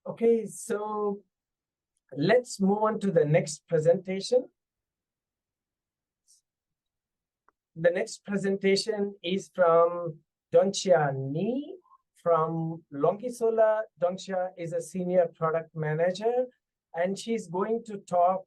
Okay, so let's move on to the next presentation. The next presentation is from Dongxia Ni from LONGi Solar. Dongxia is a senior product manager, and she's going to talk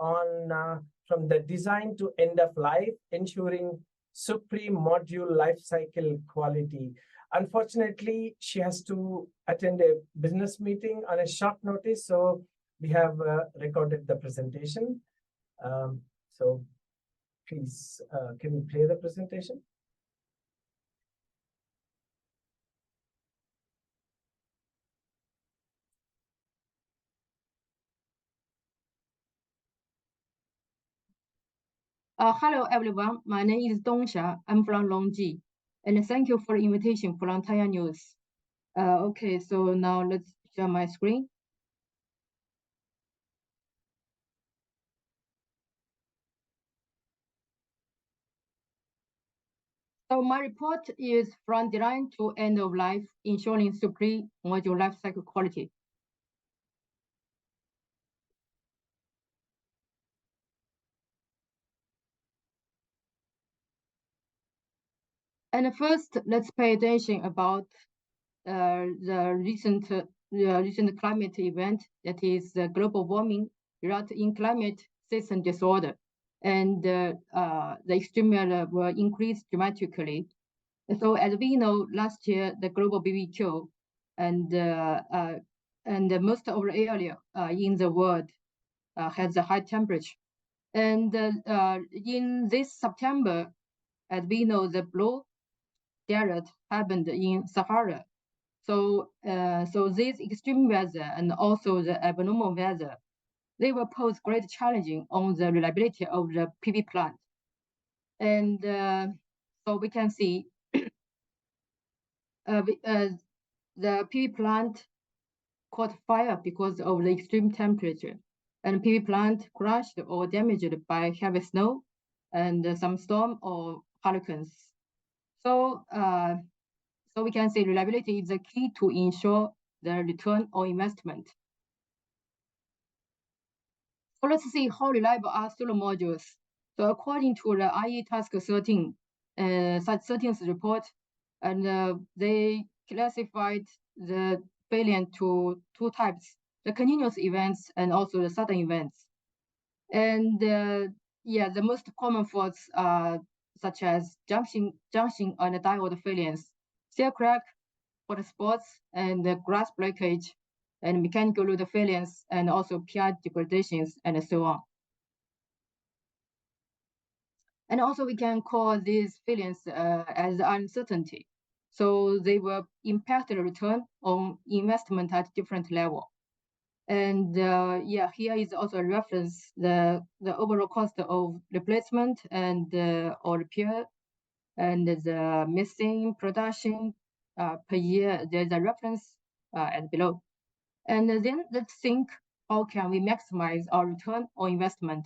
on from the design to end of life, ensuring supreme module life cycle quality. Unfortunately, she has to attend a business meeting on a short notice, so we have recorded the presentation. So please, can you play the presentation? Hello, everyone. My name is Dongxia. I'm from LONGi. And thank you for the invitation from Taiwan News. Okay, so now let's share my screen. So my report is from design to end of life, ensuring supreme module life cycle quality. And first, let's pay attention about the recent climate event, that is global warming, resulting in climate system disorder, and the extreme weather will increase dramatically. So as we know, last year the global BBQ and most of the area in the world has a high temperature, and in this September, as we know, the blue diode happened in Sahara. So, so this extreme weather and also the abnormal weather, they will pose great challenge on the reliability of the PV plant. And so we can see the PV plant caught fire because of the extreme temperature, and PV plant crushed or damaged by heavy snow and some storm or hurricanes. So, so we can say reliability is the key to ensure the return on investment. So let's see how reliable are solar modules. So according to the IE Task 13, 13th report, and they classified the failure to two types: the continuous events and also the sudden events. And yeah, the most common faults are such as junction and diode failures, cell crack, hotspots, and glass breakage, and mechanical load failures, and also PI degradations, and so on. And also we can call these failures as uncertainty. So they will impact the return on investment at different level. And yeah, here is also a reference the overall cost of replacement and or repair, and the missing production per year. There's a reference at below. And then let's think, how can we maximize our return on investment?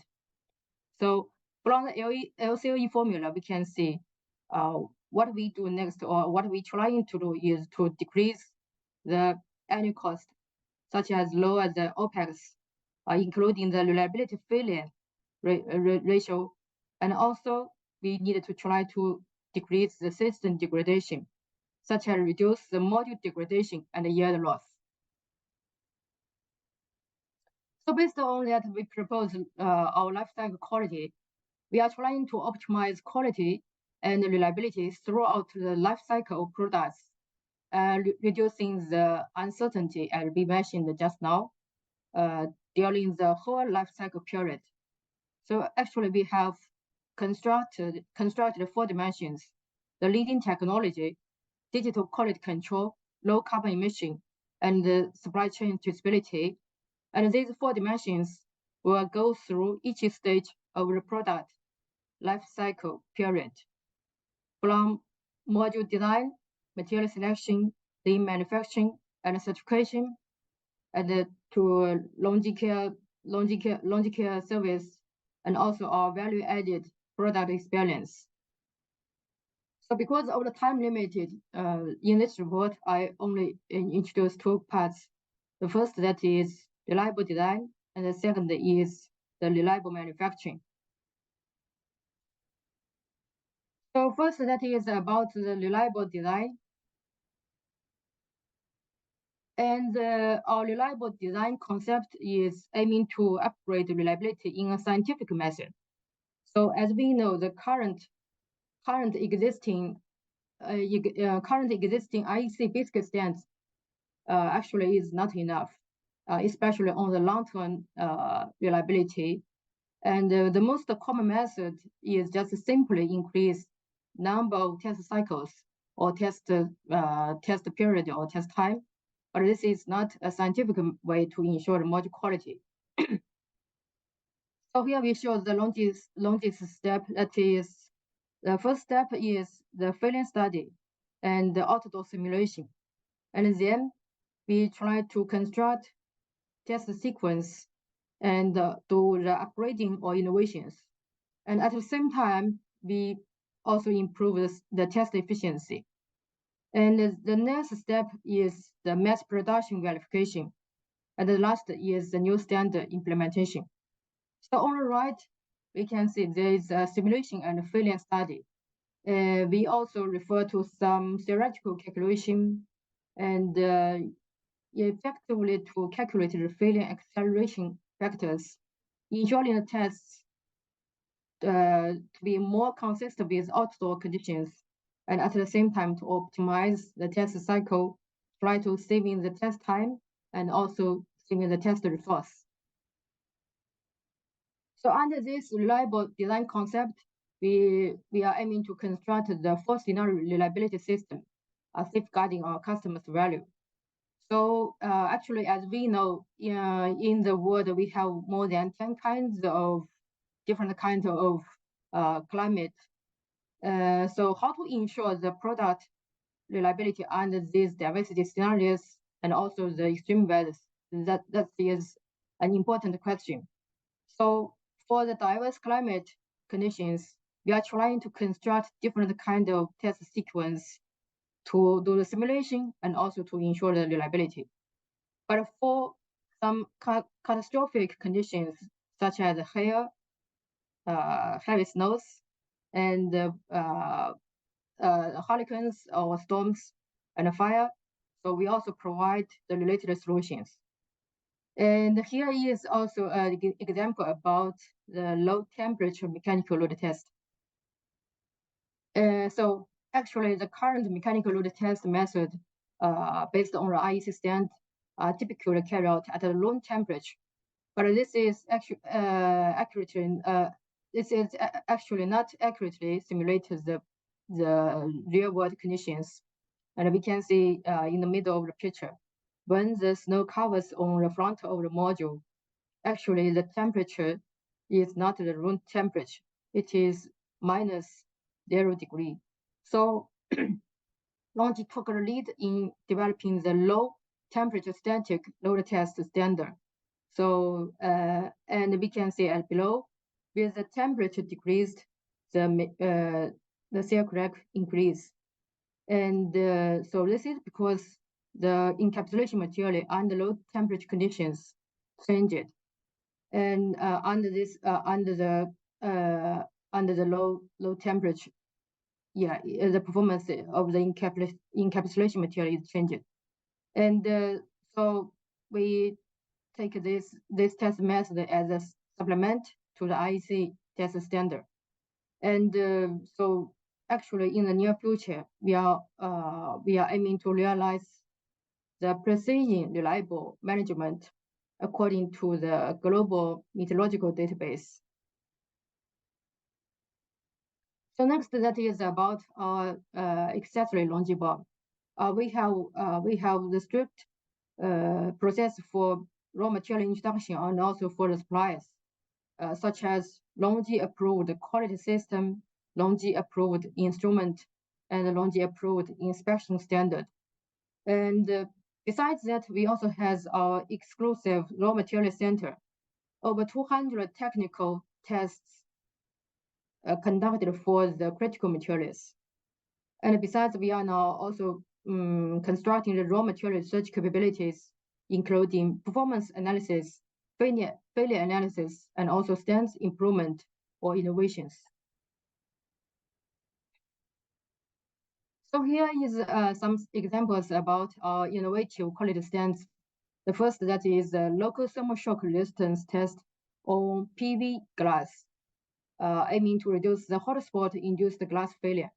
So from the LCOE formula, we can see what we do next, or what we trying to do, is to decrease the annual cost, such as lower the OPEX, including the reliability failure ratio, and also we needed to try to decrease the system degradation, such as reduce the module degradation and yield loss. So based on that, we propose our lifecycle quality. We are trying to optimize quality and reliability throughout the lifecycle of products, reducing the uncertainty, as we mentioned just now, during the whole lifecycle period. So actually, we have constructed 4 dimensions: the leading technology, digital quality control, low carbon emission, and the supply chain traceability. And these 4 dimensions will go through each stage of the product life cycle period, from module design, material selection, lean manufacturing, and certification, and to LONGi care service, and also our value-added product experience. So because of the time limited, in this report, I only introduced 2 parts. The first that is reliable design, and the second is the reliable manufacturing. So first that is about the reliable design. And our reliable design concept is aiming to upgrade reliability in a scientific method. So as we know, the current existing IEC basic standards actually is not enough, especially on the long-term reliability. And the most common method is just simply increase number of test cycles or test period or test time. But this is not a scientific way to ensure the module quality. So here we show the longest step. That is, the first step is the failing study and the outdoor simulation. And then we try to construct test sequence and do the upgrading or innovations. And at the same time, we also improve the test efficiency. And the next step is the mass production verification. And the last is the new standard implementation. So on the right, we can see there is a simulation and a failing study. We also refer to some theoretical calculation and effectively to calculate the failing acceleration factors, ensuring the tests to be more consistent with outdoor conditions, and at the same time to optimize the test cycle, try to saving the test time and also saving the test resource. So under this reliable design concept, we are aiming to construct the 4-scenario reliability system, safeguarding our customers' value. So actually, as we know, in the world, we have more than 10 kinds of different kinds of climate. So how to ensure the product reliability under these diversity scenarios and also the extreme weather? That is an important question. So for the diverse climate conditions, we are trying to construct different kind of test sequence to do the simulation and also to ensure the reliability. But for some catastrophic conditions, such as hail, heavy snows, and hurricanes or storms and fire, so we also provide the related solutions. And here is also an example about the low temperature mechanical load test. So actually, the current mechanical load test method based on the IEC standard typically carried out at a room temperature. But this is actually actually not accurately simulated the real world conditions. And we can see in the middle of the picture, when the snow covers on the front of the module, actually the temperature is not the room temperature. It is minus 0 degree. So LONGi took the lead in developing the low temperature static load test standard. So and we can see below, with the temperature decreased, the cell crack increase. And so this is because the encapsulation material under low temperature conditions changed. And under the low temperature, the performance of the encapsulation material is changed. And so we take this test method as a supplement to the IEC test standard. And so actually in the near future, we are aiming to realize the precision reliable management according to the global meteorological database. So next, that is about our accessory LONGi bomb. We have the strict process for raw material introduction and also for the suppliers, such as LONGi approved quality system, LONGi approved instrument, and LONGi approved inspection standard. And besides that, we also have our exclusive raw material center, over 200 technical tests conducted for the critical materials. And besides, we are now also constructing the raw material research capabilities including performance analysis, failure analysis, and also stance improvement or innovations. So here is some examples about our innovative quality stance. The first, that is the local thermal shock resistance test on PV glass, aiming to reduce the hotspot induced glass failure.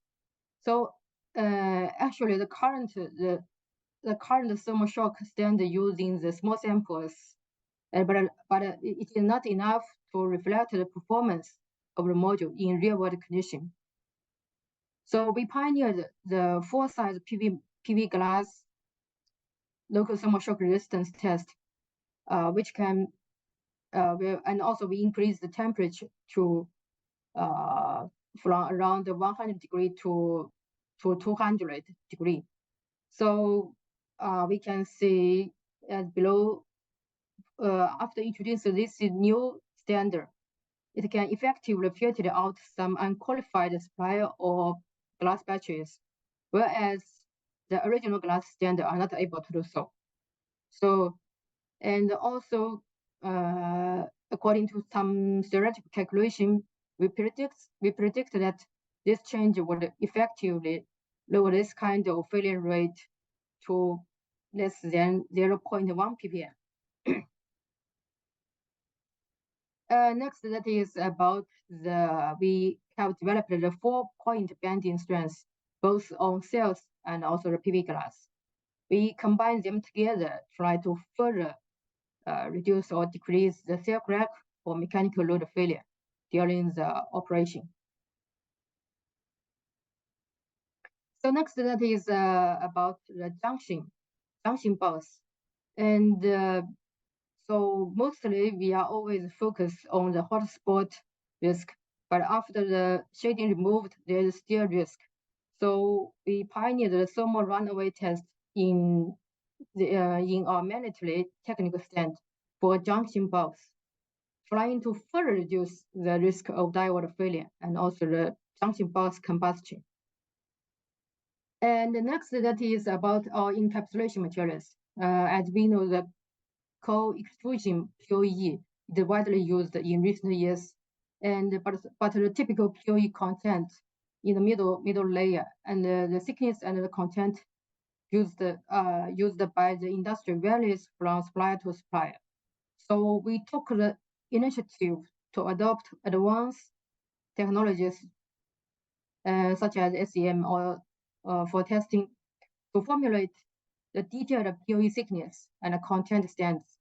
So actually, the current thermal shock stand using the small samples, but it is not enough to reflect the performance of the module in real-world condition. So we pioneered the full-size PV glass local thermal shock resistance test, which can, and also we increase the temperature to from around 100 degree to 200 degree. So we can see below, after introducing this new standard, it can effectively filter out some unqualified supplier or glass batches, whereas the original glass standard are not able to do so. So, and also, according to some theoretical calculation, we predict that this change would effectively lower this kind of failure rate to less than 0.1 ppm. Next, that is about we have developed the 4-point banding strengths, both on cells and also the PV glass. We combine them together, try to further reduce or decrease the cell crack or mechanical load failure during the operation. So next, that is about the junction box. And so mostly we are always focused on the hotspot risk, but after the shading removed, there is still risk. So we pioneered the thermal runaway test in our mandatory technical stand for junction box, trying to further reduce the risk of diode failure and also the junction box combustion. And the next, that is about our encapsulation materials. As we know, the co-extrusion POE is widely used in recent years, and but the typical POE content in the middle layer and the thickness and the content used by the industry varies from supplier to supplier. So we took the initiative to adopt advanced technologies such as SEM or for testing to formulate the detailed POE thickness and content stands,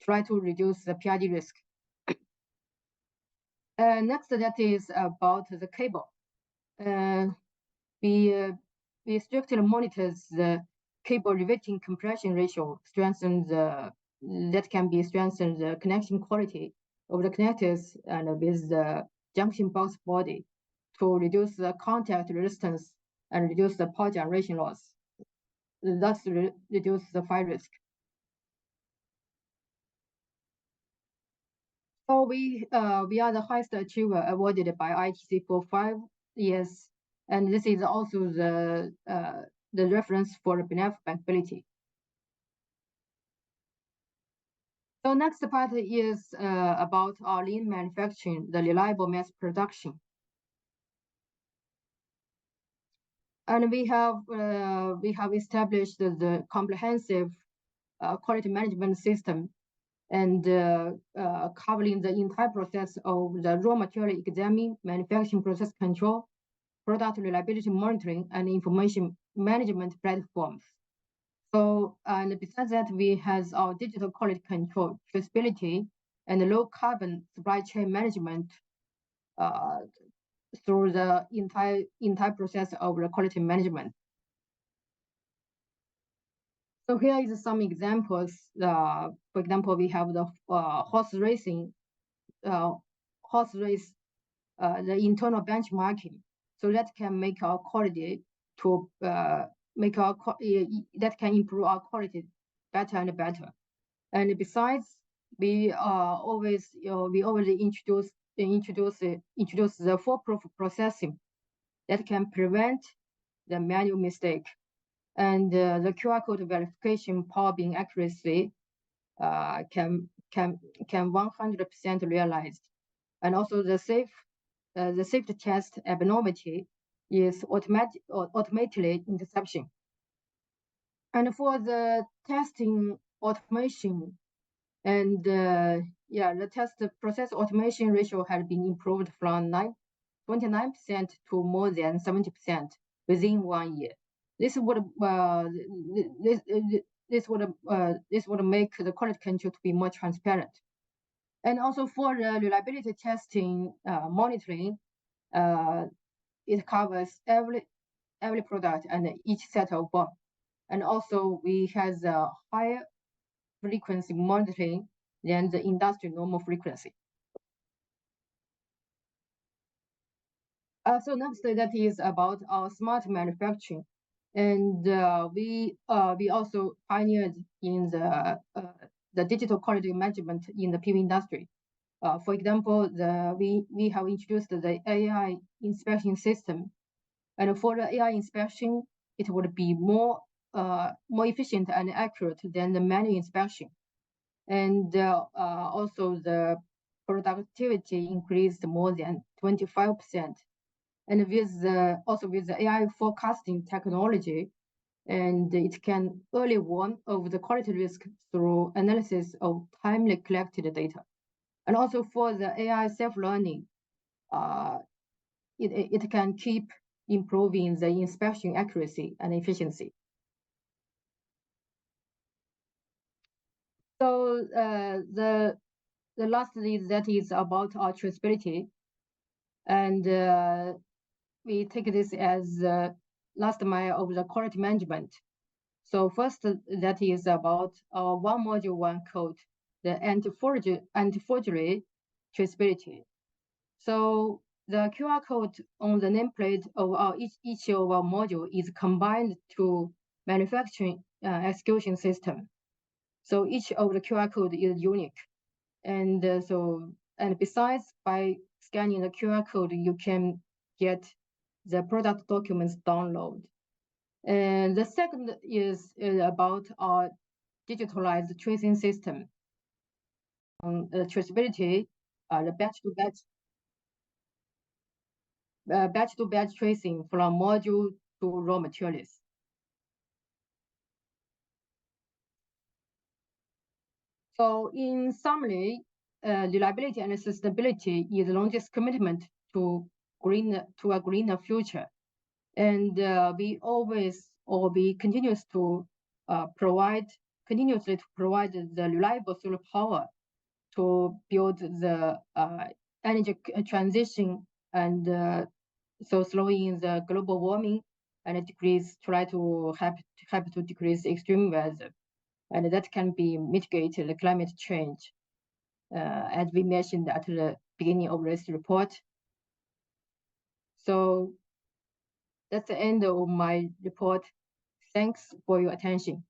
try to reduce the PID risk. Next, that is about the cable. We strictly monitor the cable riveting compression ratio, that can be strengthened the connection quality of the connectors and with the junction box body to reduce the contact resistance and reduce the power generation loss. Thus reduce the fire risk. So we are the highest achiever awarded by ITC for 5 years, and this is also the reference for BNF bankability. So next part is about our lean manufacturing, the reliable mass production. And we have established the comprehensive quality management system and covering the entire process of the raw material examining, manufacturing process control, product reliability monitoring, and information management platforms. So, and besides that, we have our digital quality control, traceability, and low carbon supply chain management through the entire process of the quality management. So here is some examples. For example, we have the horse race, the internal benchmarking. So that can make our quality to that can improve our quality better and better. And besides, we always introduce the foolproof processing that can prevent the manual mistake, and the QR code verification power beam accuracy can 100% realized, and also the safety test abnormality is automatically interception. And for the testing automation, and the test process automation ratio has been improved from 29% to more than 70% within 1 year. This would make the quality control to be more transparent. And also for the reliability testing monitoring, it covers every product and each set of bomb. And also we have a higher frequency monitoring than the industry normal frequency. So next, that is about our smart manufacturing, and we also pioneered in the digital quality management in the PV industry. For example, we have introduced the AI inspection system, and for the AI inspection, it would be more efficient and accurate than the manual inspection, and also the productivity increased more than 25%. And with the AI forecasting technology, and it can early warn of the quality risk through analysis of timely collected data. And also for the AI self-learning, it can keep improving the inspection accuracy and efficiency. So the last is that is about our traceability, and we take this as last mile of the quality management. So first, that is about our one module, one code, the anti-forgery traceability. So the QR code on the nameplate of each of our module is combined to manufacturing execution system. So each of the QR code is unique, and besides, by scanning the QR code, you can get the product documents download. And the second is about our digitalized tracing system. Traceability, the batch-to-batch tracing from module to raw materials. So in summary, reliability and sustainability is LONGi's commitment to a greener future, and we continuously to provide the reliable solar power to build the energy transition, and so slowing the global warming and try to help to decrease extreme weather, and that can be mitigated the climate change, as we mentioned at the beginning of this report. So that's the end of my report. Thanks for your attention.